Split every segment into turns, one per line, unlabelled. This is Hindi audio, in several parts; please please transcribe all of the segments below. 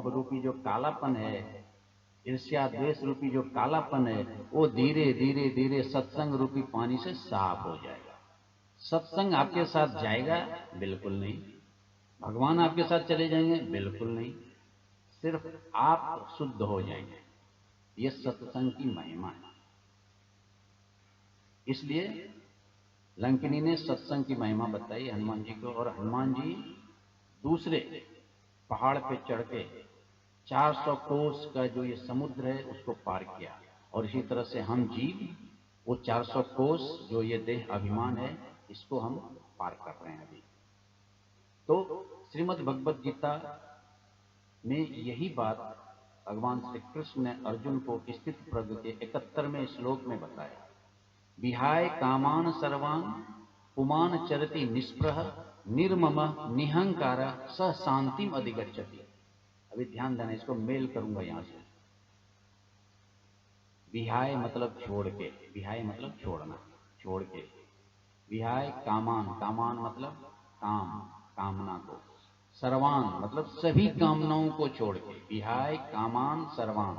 मोह रूपी जो कालापन है, ईर्ष्या द्वेष रूपी जो कालापन है, वो धीरे धीरे धीरे सत्संग रूपी पानी से साफ हो जाएगा। सत्संग आपके साथ जाएगा? बिल्कुल नहीं। भगवान आपके साथ चले जाएंगे? बिल्कुल नहीं। सिर्फ आप शुद्ध हो जाएंगे। ये सत्संग की महिमा है। इसलिए लंकिनी ने सत्संग की महिमा बताई हनुमान जी को, और हनुमान जी दूसरे पहाड़ पे चढ़ के 400 कोस का जो ये समुद्र है उसको पार किया। और इसी तरह से हम जीव वो 400 कोस जो ये देह अभिमान है इसको हम पार कर रहे हैं अभी। तो श्रीमद् भगवद गीता में यही बात भगवान श्री कृष्ण ने अर्जुन को स्थित प्रज्ञ के 71वें श्लोक में बताया। विहाय कामान सर्वान पुमान चरति निष्प्रह निर्मम निहंकार स शांतिम अधिगच्छति। अभी ध्यान देना, इसको मेल करूंगा यहां से। विहाय मतलब छोड़ के, विहाय मतलब छोड़ना, छोड़ के। विहाय कामान, कामान मतलब काम, कामना को। सर्वान मतलब सभी कामनाओं को छोड़ के। विहाय कामान सर्वान।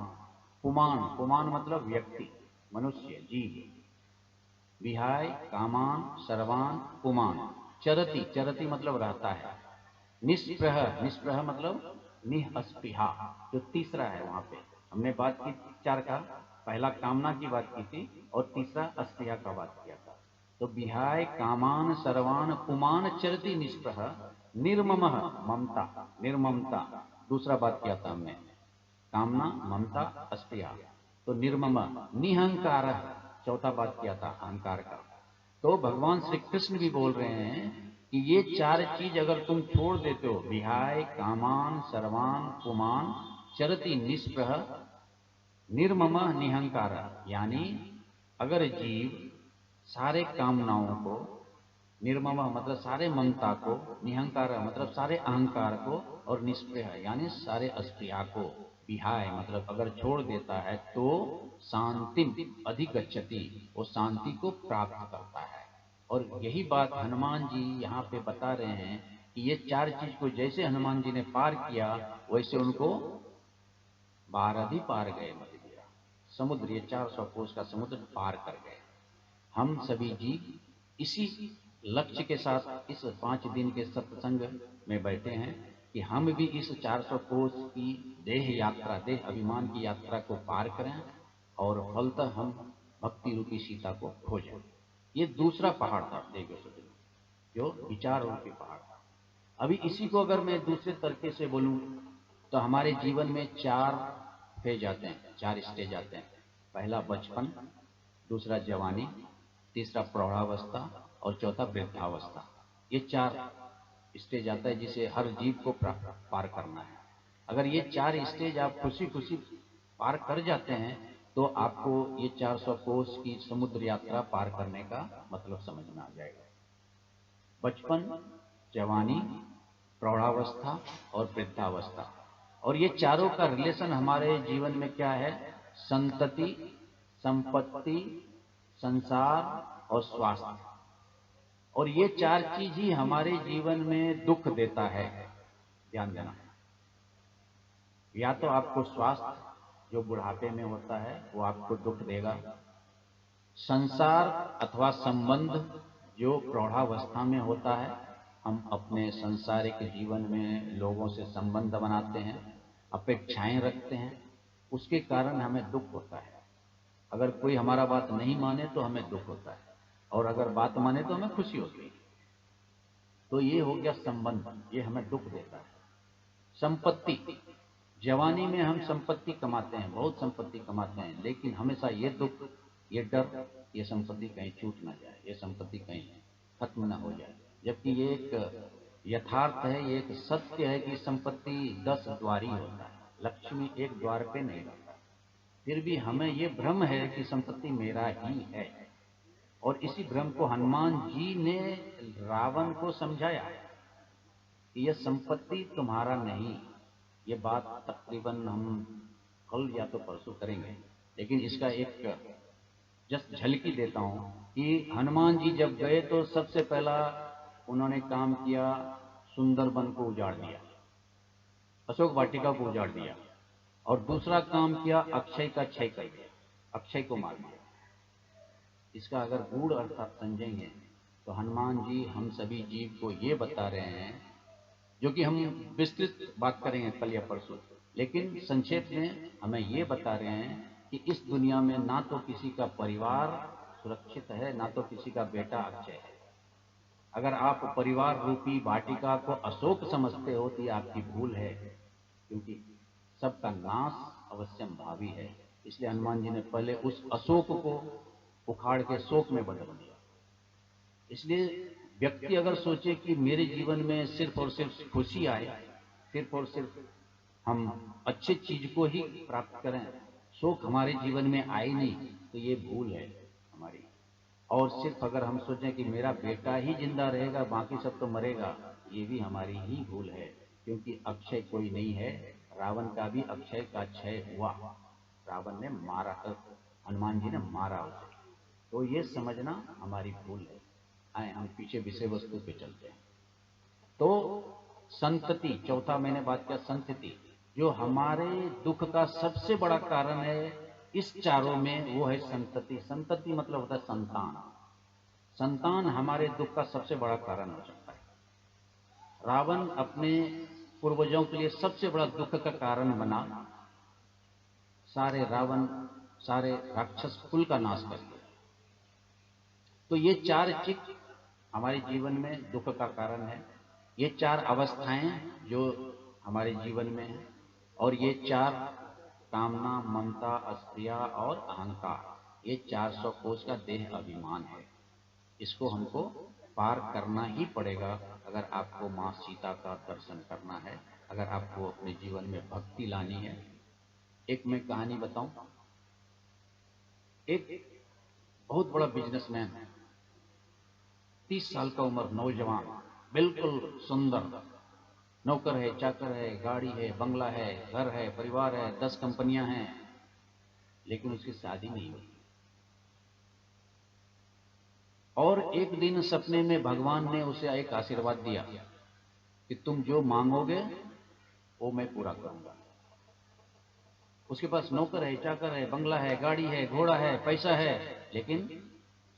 पुमान, पुमान मतलब व्यक्ति, मनुष्य, जीव। विहाय कामान सर्वान पुमान चरति, चरति मतलब रहता है। निष्प्रह, निष्प्रह मतलब निःस्पृहा, जो तीसरा है वहां पे हमने बात की चार का। पहला कामना की बात की थी और तीसरा अस्पृहा का बात किया था। तो विहाय कामान सर्वान पुमान चरति निष्प्रह निर्मम, ममता, निर्ममता दूसरा बात किया था हमने। कामना, ममता, अस्पृहा। तो निर्मम निहंकार चौथा बात किया था, अहंकार का। तो भगवान श्री कृष्ण भी बोल रहे हैं कि ये चार चीज अगर तुम छोड़ देते हो, विहाय कामान सर्वान पुमान चरति निष्प्रह निर्मम निहंकार, यानी अगर जीव सारे कामनाओं को, निर्मम मतलब सारे ममता को, निहंकार मतलब सारे अहंकार को, और निष्प्रह यानी सारे अस्पृहा को, विहाय मतलब अगर छोड़ देता है तो शांतिम अधिगच्छति, वो शांति को प्राप्त करता है। और यही बात हनुमान जी यहाँ पे बता रहे हैं कि ये चार चीज को जैसे हनुमान जी ने पार किया वैसे उनको बारह पार गए, मदिरा समुद्र, ये 400 कोस का समुद्र पार कर गए। हम सभी जीव इसी लक्ष्य के साथ इस 5 दिन के सत्संग में बैठे हैं कि हम भी इस 400 कोस की देह यात्रा, देह अभिमान की यात्रा को पार करें और फलतः हम भक्ति रूपी सीता को खोजें। ये दूसरा पहाड़ था देव जो विचार रूपी पहाड़ था। अभी इसी को अगर मैं दूसरे तरीके से बोलूं तो हमारे जीवन में 4 फेज आते हैं, 4 स्टेज आते हैं। पहला बचपन, दूसरा जवानी, तीसरा प्रौढ़ावस्था और चौथा वृद्धावस्था। ये 4 स्टेज आता है जिसे हर जीव को पार करना है। अगर ये 4 स्टेज आप खुशी खुशी पार कर जाते हैं तो आपको ये 400 कोस की समुद्र यात्रा पार करने का मतलब समझ में आ जाएगा। बचपन, जवानी, प्रौढ़ावस्था और वृद्धावस्था। और ये चारों का रिलेशन हमारे जीवन में क्या है? संतति, संपत्ति, संसार और स्वास्थ्य। और ये 4 चीज ही हमारे जीवन में दुख देता है। ध्यान देना, या तो आपको स्वास्थ्य जो बुढ़ापे में होता है वो आपको दुख देगा, संसार अथवा संबंध जो प्रौढ़ावस्था में होता है, हम अपने संसारिक जीवन में लोगों से संबंध बनाते हैं, अपेक्षाएं रखते हैं, उसके कारण हमें दुख होता है। अगर कोई हमारा बात नहीं माने तो हमें दुख होता है, और अगर बात माने तो हमें खुशी होती है। तो ये हो गया संबंध, ये हमें दुख देता है। संपत्ति, जवानी में हम संपत्ति कमाते हैं, बहुत संपत्ति कमाते हैं, लेकिन हमेशा ये दुख, ये डर, ये संपत्ति कहीं छूट ना जाए, ये संपत्ति कहीं खत्म ना हो जाए। जबकि ये एक यथार्थ है, ये एक सत्य है कि संपत्ति 10 द्वारी होता है, लक्ष्मी एक द्वार पे नहीं रहता। फिर भी हमें ये भ्रम है कि संपत्ति मेरा ही है, और इसी भ्रम को हनुमान जी ने रावण को समझाया कि यह संपत्ति तुम्हारा नहीं। ये बात तकरीबन हम कल या तो परसों करेंगे, लेकिन इसका एक जस्ट झलकी देता हूं कि हनुमान जी जब गए तो सबसे पहला उन्होंने काम किया, सुंदरबन को उजाड़ दिया। अशोक वाटिका को उजाड़ दिया, और दूसरा काम किया, अक्षय का क्षय कर दिया, अक्षय को मार दिया। इसका अगर गूढ़ अर्थ आप समझेंगे तो हनुमान जी हम सभी जीव को ये बता रहे हैं, जो कि हम विस्तृत बात करेंगे कल या परसों, लेकिन संक्षेप में हमें ये बता रहे हैं कि इस दुनिया में ना तो किसी का परिवार सुरक्षित है, ना तो किसी का बेटा अक्षय है। अगर आप परिवार रूपी वाटिका को अशोक समझते हो तो ये आपकी भूल है, क्योंकि सबका नाश अवश्यम भावी है। इसलिए हनुमान जी ने पहले उस अशोक को उखाड़ के शोक में बदल दिया। इसलिए व्यक्ति अगर सोचे कि मेरे जीवन में सिर्फ और सिर्फ खुशी आए, सिर्फ और सिर्फ हम अच्छी चीज को ही प्राप्त करें, शोक हमारे जीवन में आए नहीं, तो ये भूल है हमारी। और सिर्फ अगर हम सोचें कि मेरा बेटा ही जिंदा रहेगा, बाकी सब तो मरेगा, ये भी हमारी ही भूल है, क्योंकि अक्षय कोई नहीं है। रावण का भी अक्षय का क्षय हुआ, रावण ने मारा, हनुमान जी ने मारा उसे। तो ये समझना हमारी भूल है। आए हम पीछे विषय वस्तु पे चलते हैं। तो संतति, चौथा मैंने बात किया संतति, जो हमारे दुख का सबसे बड़ा कारण है इस चारों में, वो है संतति। संतति मतलब होता है संतान। संतान हमारे दुख का सबसे बड़ा कारण हो सकता है। रावण अपने पूर्वजों के लिए सबसे बड़ा दुख का कारण बना, सारे रावण सारे राक्षस कुल का नाश कर दिया। तो ये चार चिक हमारे जीवन में दुख का कारण है, ये चार अवस्थाएं जो हमारे जीवन में है, और ये चार कामना, ममता, अस्त्रिया और अहंकार, ये 400 कोष का देह अभिमान है। इसको हमको पार करना ही पड़ेगा अगर आपको मां सीता का दर्शन करना है, अगर आपको अपने जीवन में भक्ति लानी है। एक मैं कहानी बताऊं। एक बहुत बड़ा बिजनेसमैन है, 30 साल का उम्र, नौजवान, बिल्कुल सुंदर, नौकर है, चाकर है, गाड़ी है, बंगला है, घर है, परिवार है, 10 कंपनियां हैं, लेकिन उसकी शादी नहीं हुई। और एक दिन सपने में भगवान ने उसे एक आशीर्वाद दिया कि तुम जो मांगोगे वो मैं पूरा करूंगा। उसके पास नौकर है, चाकर है, बंगला है, गाड़ी है, घोड़ा है, पैसा है, लेकिन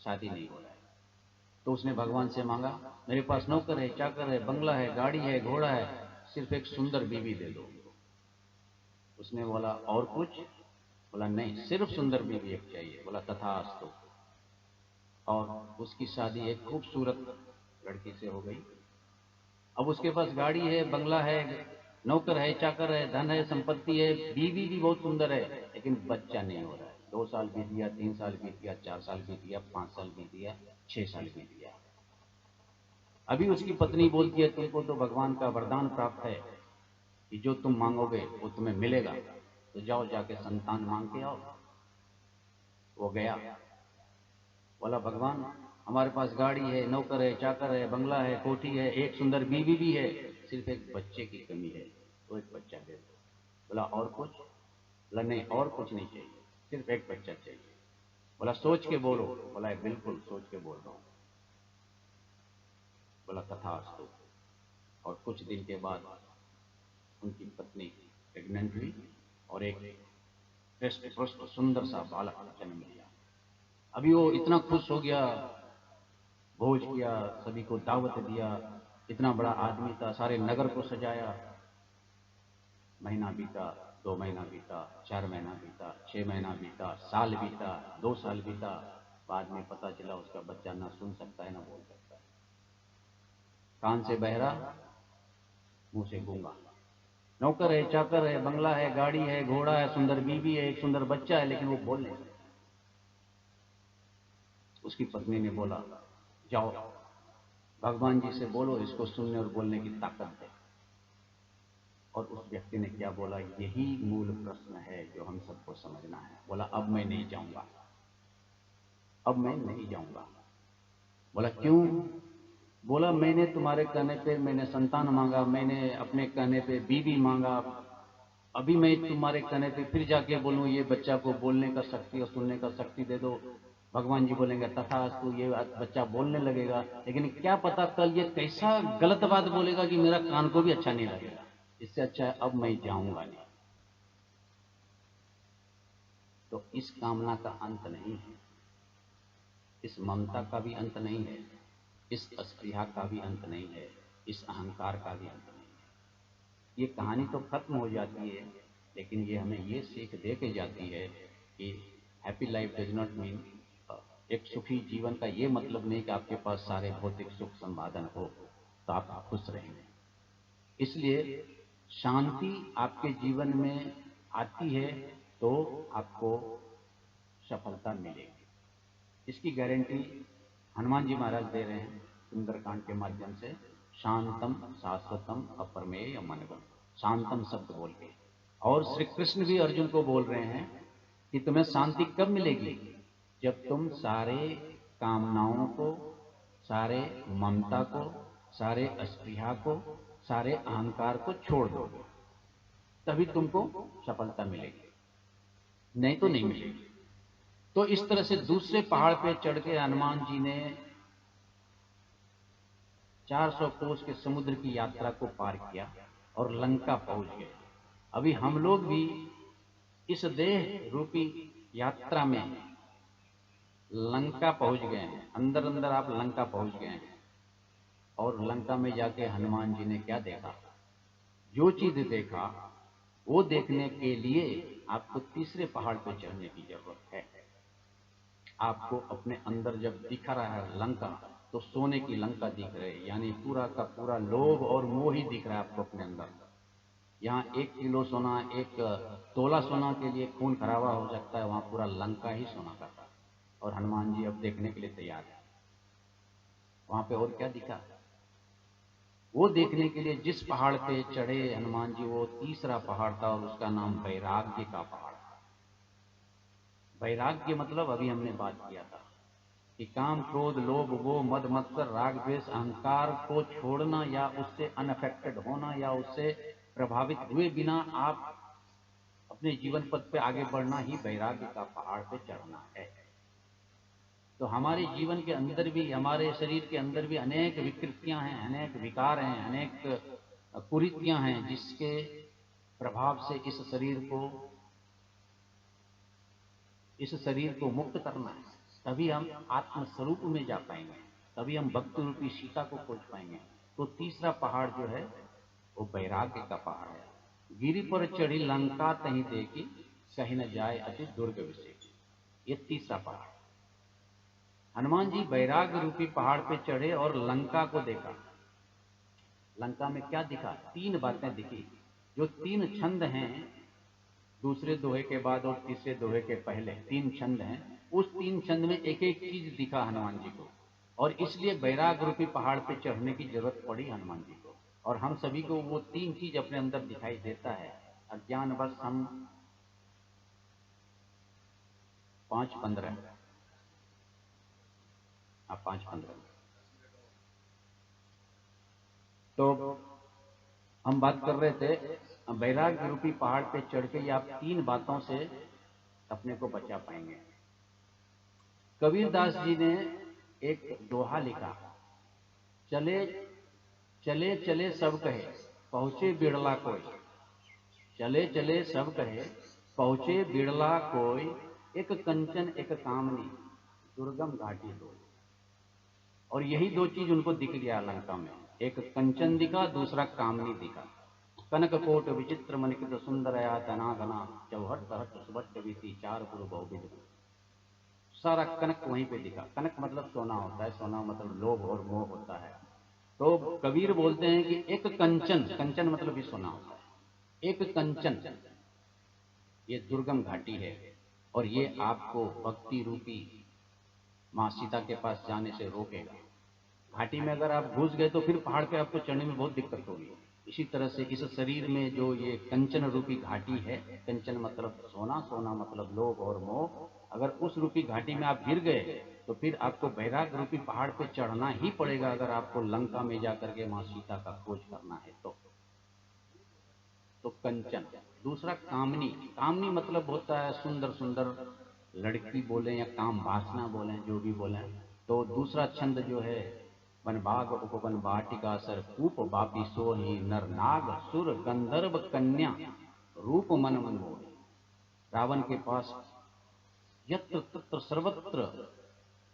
शादी नहीं हो रहा है। तो उसने भगवान से मांगा, मेरे पास नौकर है, चाकर है, बंगला है, गाड़ी है, घोड़ा है, सिर्फ एक सुंदर बीवी दे दो। उसने बोला और कुछ? बोला नहीं, सिर्फ सुंदर बीवी एक चाहिए। बोला तथास्तु। और उसकी शादी एक खूबसूरत लड़की से हो गई। अब उसके पास गाड़ी है, बंगला है, नौकर है, चाकर है, धन है, संपत्ति है, बीवी भी बहुत सुंदर है, लेकिन बच्चा नहीं हो रहा है। 2 साल बीत गया, 3 साल बीत गया, 4 साल बीत गया, 5 साल बीत गया, 6 साल बीत गया। अभी उसकी पत्नी बोलती है, तुमको तो भगवान का वरदान प्राप्त है कि जो तुम मांगोगे वो तुम्हें मिलेगा, तो जाओ जाके संतान मांग के आओ। वो गया, बोला भगवान हमारे पास गाड़ी है, नौकर है, चाकर है, बंगला है, कोठी है, एक सुंदर बीवी भी है, सिर्फ एक बच्चे की कमी है, तो एक बच्चा दे दो। बोला और कुछ? बोला नहीं, और कुछ नहीं चाहिए, सिर्फ एक बच्चा चाहिए। बोला सोच के बोलो। बोला बिल्कुल सोच के बोल रहा हूं। बोला तथास्तु। और कुछ दिन के बाद उनकी पत्नी प्रेग्नेंट हुई और एक हृष्ट सुंदर सा बालक जन्म लिया। अभी वो इतना खुश हो गया, भोज किया, सभी को दावत दिया, इतना बड़ा आदमी था, सारे नगर को सजाया। महीना बीता, 2 महीना बीता, 4 महीना बीता, 6 महीना बीता, साल बीता, 2 साल बीता। बाद में पता चला उसका बच्चा ना सुन सकता है ना बोल सकता है, कान से बहरा, मुंह से गूंगा। नौकर है, चाकर है, बंगला है, गाड़ी है, घोड़ा है, सुंदर बीवी है, एक सुंदर बच्चा है, लेकिन वो बोल नहीं सकता। उसकी पत्नी ने बोला जाओ भगवान जी से बोलो, इसको सुनने और बोलने की ताकत है। और उस व्यक्ति ने क्या बोला, यही मूल प्रश्न है जो हम सबको समझना है। बोला अब मैं नहीं जाऊंगा, अब मैं नहीं जाऊंगा। बोला क्यों? बोला मैंने तुम्हारे कहने पे मैंने संतान मांगा, मैंने अपने कहने पे बीवी मांगा, अभी मैं तुम्हारे कहने पे फिर जाके बोलूं ये बच्चा को बोलने का शक्ति और सुनने का शक्ति दे दो। भगवान जी बोलेंगे तथास्तु, ये बच्चा बोलने लगेगा, लेकिन क्या पता कल ये कैसा गलत बात बोलेगा कि मेरा कान को भी अच्छा नहीं लगेगा। इससे अच्छा है अब मैं जाऊंगा नहीं। तो इस कामना का अंत नहीं है, इस ममता का भी अंत नहीं है, इस अस्पृहा का भी अंत नहीं है, इस अहंकार का भी अंत नहीं है। ये कहानी तो खत्म हो जाती है, लेकिन ये हमें ये सीख दे के जाती है कि happy life does not mean, एक सुखी जीवन का ये मतलब नहीं कि आपके पास सारे भौतिक सुख संपादन हो तो आप खुश रहेंगे। इसलिए शांति आपके जीवन में आती है तो आपको सफलता मिलेगी। इसकी गारंटी हनुमान जी महाराज दे रहे हैं सुंदरकांड के माध्यम से। शांतम शाश्वतम अप्रमेय मनगम, शांतम शब्द बोल के। और श्री कृष्ण भी अर्जुन को बोल रहे हैं कि तुम्हें शांति कब मिलेगी, जब तुम सारे कामनाओं को, सारे ममता को, सारे अस्पृहा को, सारे अहंकार को छोड़ दोगे, तभी तुमको सफलता मिलेगी, नहीं तो नहीं मिलेगी। तो इस तरह से दूसरे पहाड़ पे चढ़ के हनुमान जी ने 400 कोस के समुद्र की यात्रा को पार किया और लंका पहुंच गए। अभी हम लोग भी इस देह रूपी यात्रा में लंका पहुंच गए हैं, अंदर अंदर आप लंका पहुंच गए हैं। और लंका में जाके हनुमान जी ने क्या देखा, जो चीज देखा वो देखने के लिए आपको तीसरे पहाड़ पर चढ़ने की जरूरत है। आपको अपने अंदर जब दिखा रहा है लंका, तो सोने की लंका दिख रही है, यानी पूरा का पूरा लोभ और मोह ही दिख रहा है आपको अपने अंदर। यहाँ 1 किलो सोना, 1 तोला सोना के लिए खून खराबा हो सकता है, वहां पूरा लंका ही सोना का था। और हनुमान जी अब देखने के लिए तैयार है। वहां पे और क्या दिखा, वो देखने के लिए जिस पहाड़ पे चढ़े हनुमान जी, वो तीसरा पहाड़ था और उसका नाम वैराग्य का पहाड़ था। वैराग्य मतलब अभी हमने बात किया था कि काम क्रोध लोभ वो मद मत्सर राग द्वेष अहंकार को छोड़ना, या उससे अनअफेक्टेड होना, या उससे प्रभावित हुए बिना आप अपने जीवन पथ पे आगे बढ़ना ही वैराग्य का पहाड़ पे चढ़ना है। तो हमारे जीवन के अंदर भी, हमारे शरीर के अंदर भी अनेक विकृतियां हैं, अनेक विकार हैं, अनेक कुरीतियां हैं, जिसके प्रभाव से इस शरीर को मुक्त करना है। तभी हम आत्म स्वरूप में जा पाएंगे, तभी हम भक्ति रूपी सीता को खोज पाएंगे। तो तीसरा पहाड़ जो है वो वैराग्य का पहाड़ है। गिरि पर चढ़ी लंका तहीं देखी, कहीं न जाए अति दुर्ग विषय। ये तीसरा पहाड़। हनुमान जी वैराग्य रूपी पहाड़ पे चढ़े और लंका को देखा। लंका में क्या दिखा, 3 बातें दिखी। जो 3 छंद हैं, दूसरे दोहे के बाद और तीसरे दोहे के पहले 3 छंद हैं, उस 3 छंद में एक एक चीज दिखा हनुमान जी को, और इसलिए वैराग्य रूपी पहाड़ पे चढ़ने की जरूरत पड़ी हनुमान जी को। और हम सभी को वो 3 चीज अपने अंदर दिखाई देता है। अज्ञानवश हम 5:15 तो हम बात कर रहे थे वैराग्य रूपी पहाड़ पे चढ़ के आप 3 बातों से अपने को बचा पाएंगे। कबीरदास जी ने एक दोहा लिखा, चले चले चले सब कहे पहुंचे बिड़ला कोई, चले चले सब कहे पहुंचे बिड़ला कोई, एक कंचन एक कामनी दुर्गम घाटी दो। और यही 2 चीज उनको दिख गया लंका में, एक कंचन दिखा, दूसरा कामनी दिखा। कनक कोट विचित्र मनिकृत सुंदरया धना धना, चौहट तहट सुबट बीती, 4 गुरु बहुविध। सारा कनक वहीं पे दिखा। कनक मतलब सोना होता है, सोना मतलब लोभ और मोह होता है। तो कबीर बोलते हैं कि एक कंचन, कंचन मतलब भी सोना होता है, एक कंचन ये दुर्गम घाटी है, और ये आपको भक्ति रूपी मां सीता के पास जाने से रोकेगा। घाटी में अगर आप घुस गए तो फिर पहाड़ पे आपको चढ़ने में बहुत दिक्कत होगी। इसी तरह से इस शरीर में जो ये कंचन रूपी घाटी है, कंचन मतलब सोना, सोना मतलब लोभ और मोह, अगर उस रूपी घाटी में आप गिर गए तो फिर आपको वैराग्य रूपी पहाड़ पे चढ़ना ही पड़ेगा, अगर आपको लंका में जाकर के मां सीता का खोज करना है तो कंचन। दूसरा कामनी, कामनी मतलब होता है सुंदर सुंदर लड़की बोले या काम वासना बोले, जो भी बोले। तो दूसरा छंद जो है वन बाग उपवन वाटिका सर कूप बापी सोहि नर नाग सुर गंधर्व कन्या रूप मन मनमोहे। रावण के पास यत्र तत्र सर्वत्र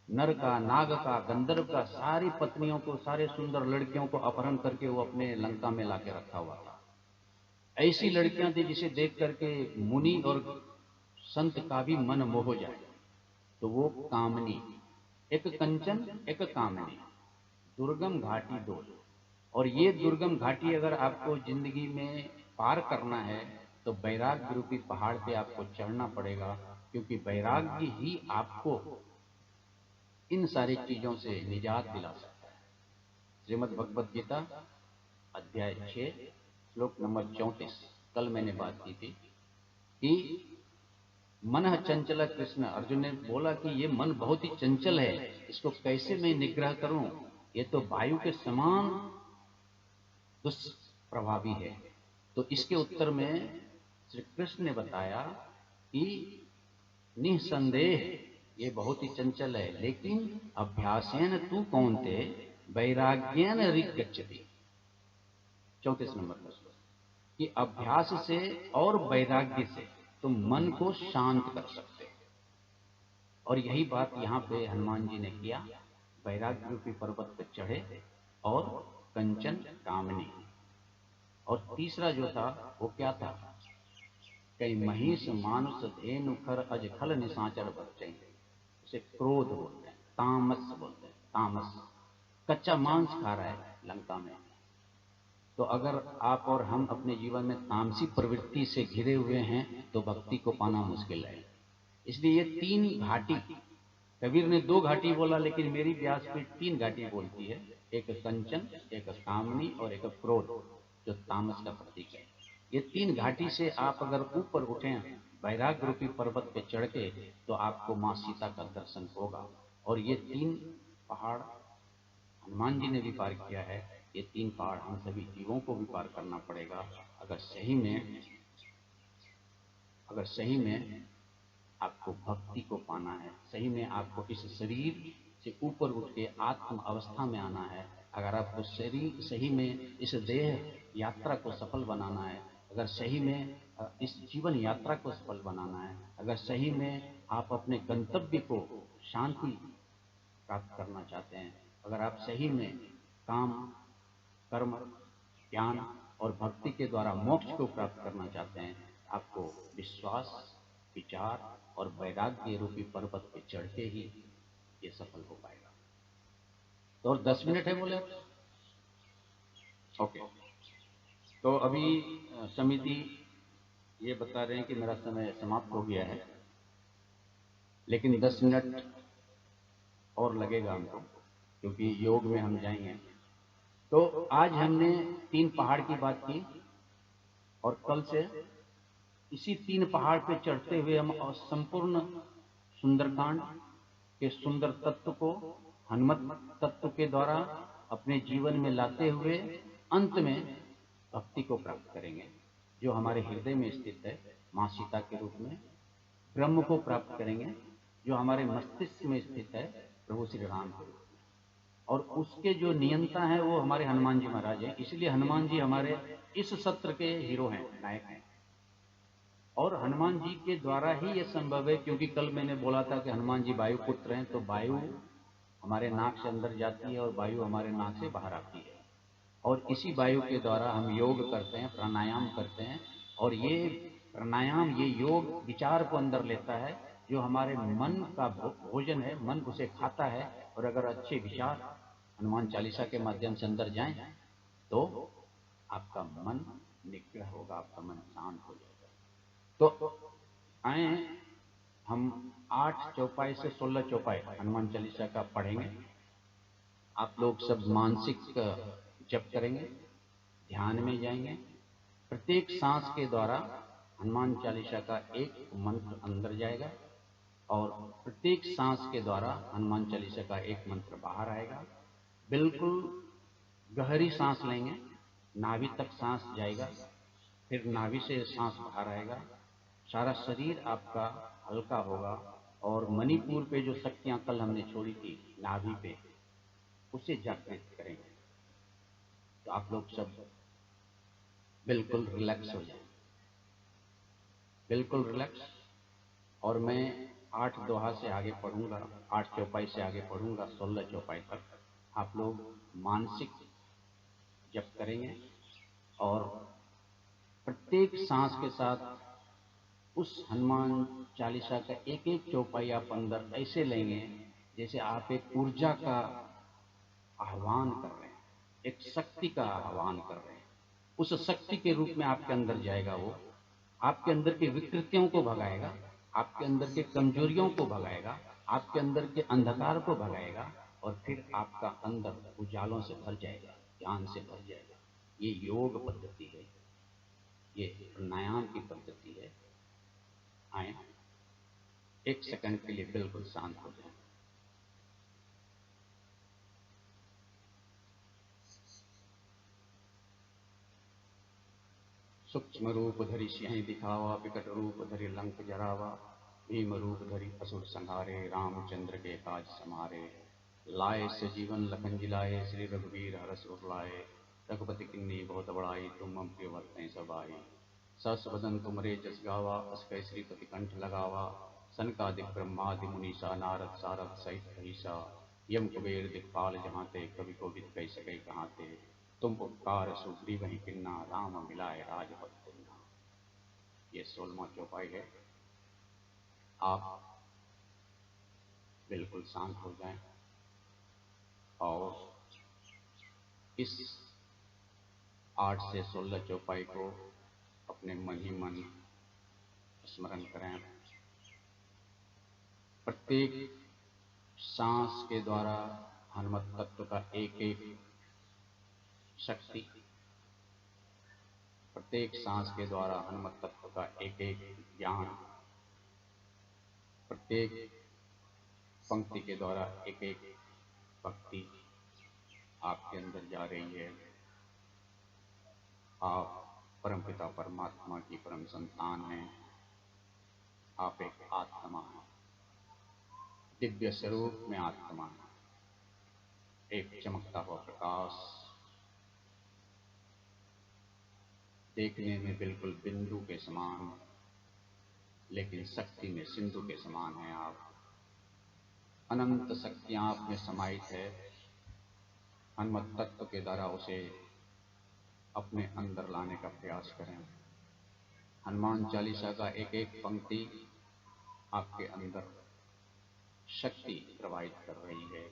नर का, नाग का, गंधर्व का, सारी पत्नियों को, सारे सुंदर लड़कियों को अपहरण करके वो अपने लंका में लाके रखा हुआ था। ऐसी लड़कियां थी जिसे देख करके मुनि और संत का भी मन मोह जाए। तो वो कामनी, एक कंचन एक कामनी, दुर्गम घाटी दो। और ये दुर्गम घाटी अगर आपको जिंदगी में पार करना है तो वैराग्य रूपी पहाड़ पे आपको चढ़ना पड़ेगा, क्योंकि वैराग्य ही आपको इन सारी चीजों से निजात दिला सकता है। श्रीमद् भगवद गीता अध्याय 6 श्लोक नंबर 34। कल मैंने बात की थी कि मन चंचल कृष्ण, अर्जुन ने बोला कि ये मन बहुत ही चंचल है, इसको कैसे मैं निग्रह करूं, ये तो वायु के समान दुष्प्रभावी है। तो इसके उत्तर में श्री कृष्ण ने बताया कि निसंदेह ये बहुत ही चंचल है, लेकिन अभ्यासेन तू कौन्ते वैराग्येन रिगच्छति। 34 नंबर का श्लोक, कि अभ्यास से और वैराग्य से तुम मन को शांत कर सकते हो। और यही बात यहाँ पे हनुमान जी ने किया। वैराग्य रूपी पर्वत पर चढ़े और कंचन कामनी। और तीसरा जो था वो क्या था, कई महिष मानुष धेनु खर अज खल निशाचर बच्चे, उसे क्रोध बोलते हैं, तामस बोलते हैं। तामस कच्चा मांस खा रहा है लंका में। तो अगर आप और हम अपने जीवन में तामसी प्रवृत्ति से घिरे हुए हैं तो भक्ति को पाना मुश्किल है। इसलिए ये तीन घाटी, कबीर ने 2 घाटी बोला, लेकिन मेरी व्यासपीठ 3 घाटी बोलती है, एक कंचन, एक कामनी और एक क्रोध, जो तामस का प्रतीक है। ये 3 घाटी से आप अगर ऊपर उठें वैराग्य रूपी पर्वत पे चढ़ के, तो आपको माँ सीता का दर्शन होगा। और ये 3 पहाड़ हनुमान जी ने भी पार किया है। ये 3 पहाड़ हम सभी जीवों को भी पार करना पड़ेगा, अगर सही में आपको भक्ति को पाना है, सही में आपको इस शरीर से ऊपर उठ के आत्म अवस्था में आना है, अगर आपको शरीर सही में इस देह यात्रा को सफल बनाना है, अगर सही में इस जीवन यात्रा को सफल बनाना है, अगर सही में आप अपने गंतव्य को शांति प्राप्त करना चाहते हैं, अगर आप सही में काम, कर्म, ज्ञान और भक्ति के द्वारा मोक्ष को प्राप्त करना चाहते हैं, आपको विश्वास, विचार और वैराग्य रूपी पर्वत पे चढ़ के ही ये सफल हो पाएगा। तो और 10 मिनट है बोले? ओके। तो अभी समिति ये बता रहे हैं कि मेरा समय समाप्त हो गया है, लेकिन 10 मिनट और लगेगा हमको, क्योंकि योग में हम जाएंगे। तो आज हमने 3 पहाड़ की बात की, और कल से इसी 3 पहाड़ पे चढ़ते हुए हम संपूर्ण सुंदरकांड के सुंदर तत्व को हनुमत तत्व के द्वारा अपने जीवन में लाते हुए अंत में भक्ति को प्राप्त करेंगे, जो हमारे हृदय में स्थित है माँ सीता के रूप में। ब्रह्म को प्राप्त करेंगे, जो हमारे मस्तिष्क में स्थित है प्रभु श्री राम के रूप में। और उसके जो नियंता हैं वो हमारे हनुमान जी महाराज हैं। इसलिए हनुमान जी हमारे इस सत्र के हीरो हैं, नायक हैं। और हनुमान जी के द्वारा ही ये संभव है, क्योंकि कल मैंने बोला था कि हनुमान जी वायु पुत्र हैं। तो वायु हमारे नाक से अंदर जाती है और वायु हमारे नाक से बाहर आती है, और इसी वायु के द्वारा हम योग करते हैं, प्राणायाम करते हैं। और ये प्राणायाम, ये योग विचार को अंदर लेता है, जो हमारे मन का भोजन है, मन उसे खाता है। और अगर अच्छे विचार हनुमान चालीसा के माध्यम से अंदर जाएं तो आपका मन निग्रह होगा, आपका मन शांत हो जाएगा। तो आए हम 8 चौपाई से 16 चौपाई हनुमान चालीसा का पढ़ेंगे। आप लोग सब मानसिक जप करेंगे, ध्यान में जाएंगे। प्रत्येक सांस के द्वारा हनुमान चालीसा का एक मंत्र अंदर जाएगा, और प्रत्येक सांस के द्वारा हनुमान चालीसा का एक मंत्र बाहर आएगा। बिल्कुल गहरी सांस लेंगे, नाभि तक सांस जाएगा, फिर नाभि से सांस बाहर आएगा। सारा शरीर आपका हल्का होगा, और मणिपुर पे जो शक्तियां कल हमने छोड़ी थी नाभि पे, उसे जागृत करेंगे। तो आप लोग सब बिल्कुल रिलैक्स हो जाएं, बिल्कुल रिलैक्स। और मैं 8 दोहा से आगे पढ़ूंगा, 8 चौपाई से आगे पढ़ूंगा 16 चौपाई तक। आप लोग मानसिक जप करेंगे और प्रत्येक सांस के साथ उस हनुमान चालीसा का एक एक चौपाई आप अंदर ऐसे लेंगे जैसे आप एक ऊर्जा का आह्वान कर रहे हैं, एक शक्ति का आह्वान कर रहे हैं। उस शक्ति के रूप में आपके अंदर जाएगा वो, आपके अंदर की विकृतियों को भगाएगा, आपके अंदर के कमजोरियों को भगाएगा, आपके अंदर के अंधकार को भगाएगा और फिर आपका अंदर उजालों से भर जाएगा, ज्ञान से भर जाएगा। ये योग पद्धति है, ये प्राणायाम की पद्धति है। आए, एक सेकंड के लिए बिल्कुल शांत हो जाए। सूक्ष्म रूप धरि सिंह दिखावा, विकट रूप धरि लंक जरावा, भीम रूप धरि असुर संहारे, रामचंद्र के काज समारे। लाए सजीवन लखन जिलाए, श्री रघुवीर हरष उर लाए। रघुपति किन्नी बहुत बड़ाई, तुम मम प्रिय भरते सब आई। सस बदन तुमरे जस गावा, अस कै श्रीपति कंठ लगावा। सनकादिक ब्रह्मादि मुनीसा, नारद सारद सहित कहीसा। यम कुबेर दिखपाल जहाँ ते, कवि को विद कह सके कहाँ ते। तुम उपकार सुग्रीव वही किन्ना, राम मिलाए राजपद पुन्ना। ये 16वां चौपाई है। आप बिल्कुल शांत हो जाएं और इस 8 से 16 चौपाई को अपने मन ही मन स्मरण करें। प्रत्येक सांस के द्वारा हनुमत तत्व का एक एक शक्ति, प्रत्येक सांस के द्वारा हनुमत तत्व का एक एक ज्ञान, प्रत्येक पंक्ति के द्वारा एक एक भक्ति आपके अंदर जा रही है। आप परमपिता परमात्मा की परम संतान हैं। आप एक आत्मा हैं, दिव्य स्वरूप में आत्मा है, एक चमकता हुआ प्रकाश, देखने में बिल्कुल बिंदु के समान, लेकिन शक्ति में सिंधु के समान है। आप अनंत शक्तियां आप में समाहित है। हनुमत तत्व के द्वारा उसे अपने अंदर लाने का प्रयास करें। हनुमान चालीसा का एक एक पंक्ति आपके अंदर शक्ति प्रवाहित कर रही है।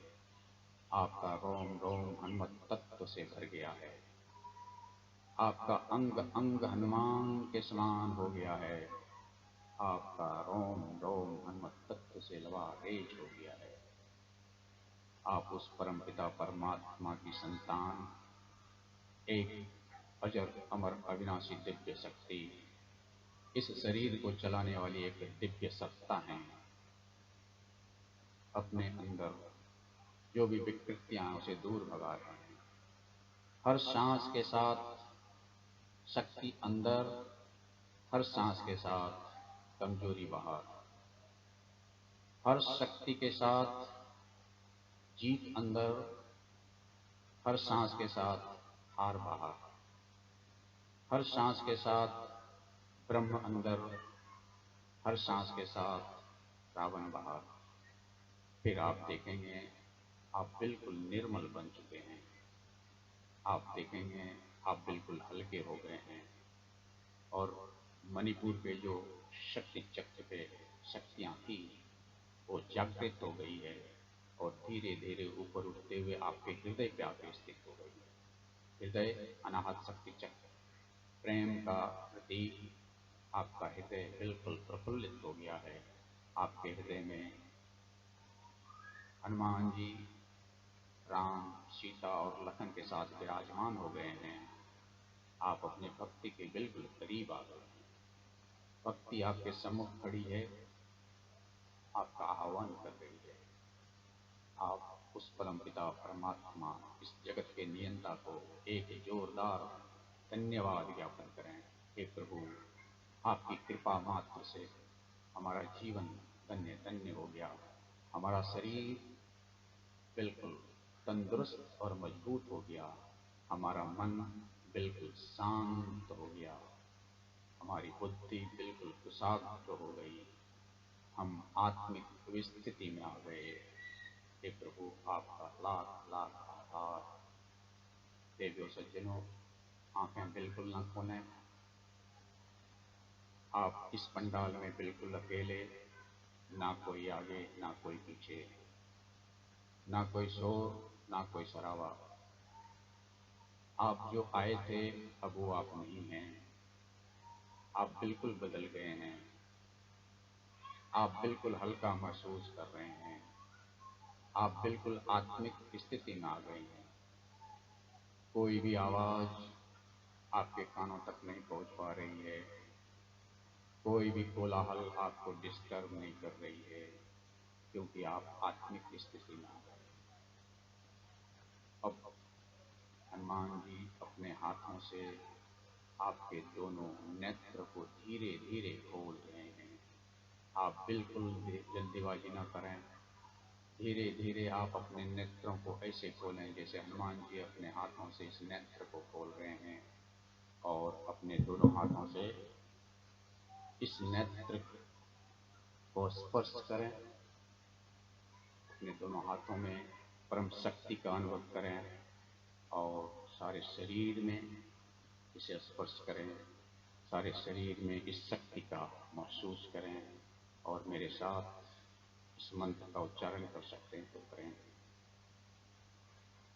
आपका रोम रोम हनुमत तत्व से भर गया है। आपका अंग अंग हनुमान के समान हो गया है। आपका रोम रोम हनुमत तत्व से लबारेज हो गया है। आप उस परमपिता परमात्मा की संतान, एक अजर अमर अविनाशी दिव्य शक्ति, इस शरीर को चलाने वाली एक दिव्य सत्ता है। अपने अंदर जो भी विकृतियां उसे दूर भगा रहे हैं। हर सांस के साथ शक्ति अंदर, हर सांस के साथ कमजोरी बाहर, हर शक्ति के साथ जीत अंदर, हर सांस के साथ हार बाहर, हर सांस के साथ ब्रह्म अंदर, हर सांस के साथ रावण बाहर। फिर आप देखेंगे आप बिल्कुल निर्मल बन चुके हैं। आप देखेंगे आप बिल्कुल हल्के हो गए हैं और मणिपुर पे जो शक्ति चक्र पे शक्तियां थी वो जागृत हो गई है और धीरे धीरे ऊपर उठते हुए आपके हृदय पे आके स्थित हो गई है। हृदय अनाहत शक्ति चक्र, प्रेम का प्रतीक। आपका हृदय बिल्कुल प्रफुल्लित हो गया है। आपके हृदय में हनुमान जी राम सीता और लखन के साथ विराजमान हो गए हैं। आप अपने भक्ति के बिल्कुल करीब आ गए हैं। भक्ति आपके सम्मुख खड़ी है, आपका आह्वान कर रही है। आप उस परमपिता परमात्मा, इस जगत के नियंता को एक जोरदार धन्यवाद ज्ञापन करें। हे प्रभु, आपकी कृपा मात्र से हमारा जीवन धन्य धन्य हो गया। हमारा शरीर बिल्कुल तंदुरुस्त और मजबूत हो गया, हमारा मन बिल्कुल शांत हो गया, हमारी बुद्धि बिल्कुल कुशाग्र हो गई, हम आत्मिक स्थिति में आ गए। हे प्रभु, आपका लाख लाख आभार। देवियों सज्जनों, आंखें बिल्कुल न खोलें। आप इस पंडाल में बिल्कुल अकेले, ना कोई आगे ना कोई पीछे, ना कोई शोर ना कोई शराबा। आप जो आए थे अब वो आप नहीं हैं, आप बिल्कुल बदल गए हैं, आप बिल्कुल हल्का महसूस कर रहे हैं, आप बिल्कुल आत्मिक स्थिति में आ गए हैं। कोई भी आवाज आपके कानों तक नहीं पहुंच पा रही है, कोई भी कोलाहल आपको डिस्टर्ब नहीं कर रही है, क्योंकि आप आत्मिक स्थिति में आ गए। अब हनुमान जी अपने हाथों से आपके दोनों नेत्र को धीरे धीरे खोल रहे हैं। आप बिल्कुल जल्दीबाजी न करें, धीरे धीरे आप अपने नेत्रों को ऐसे खोलें जैसे हनुमान जी अपने हाथों से इस नेत्र को खोल रहे हैं, और अपने दोनों हाथों से इस नेत्र को स्पर्श करें। अपने दोनों हाथों में परम शक्ति का अनुभव करें और सारे शरीर में इसे स्पर्श करें, सारे शरीर में इस शक्ति का महसूस करें, और मेरे साथ इस मंत्र का उच्चारण कर सकते हैं तो करें।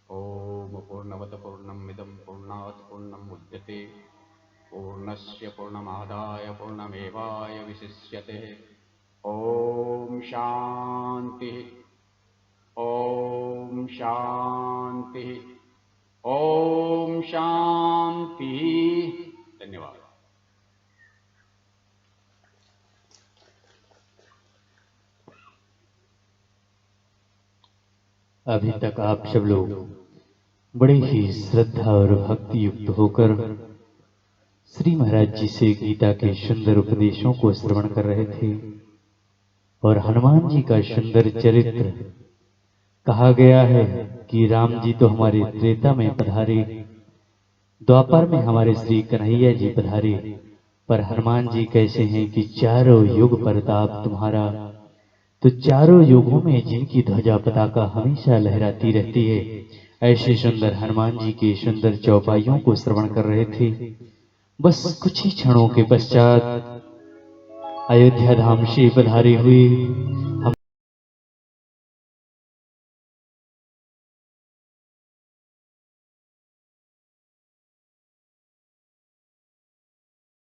ओम पूर्णमद पूर्णमिदं पूर्णात् पूर्णमुदच्यते पूर्णस्य पूर्णमादाय पूर्णमेवावशिष्यते। ओम शांति, ओम शांति, ओम शांति। धन्यवाद।
अभी तक आप सब लोग बड़े ही श्रद्धा और भक्ति युक्त होकर श्री महाराज जी से गीता के सुंदर उपदेशों को श्रवण कर रहे थे, और हनुमान जी का सुंदर चरित्र कहा गया है कि राम जी तो हमारे त्रेता में पधारे, द्वापर में हमारे श्री कन्हैया जी पधारे, पर हनुमान जी कैसे हैं कि चारों युग प्रताप तुम्हारा। तो चारों युगों में जिनकी ध्वजा पताका हमेशा लहराती रहती है, ऐसे सुंदर हनुमान जी के सुंदर चौपाइयों को श्रवण कर रहे थे। बस कुछ ही क्षणों के पश्चात अयोध्या धाम से पधारे हुए हम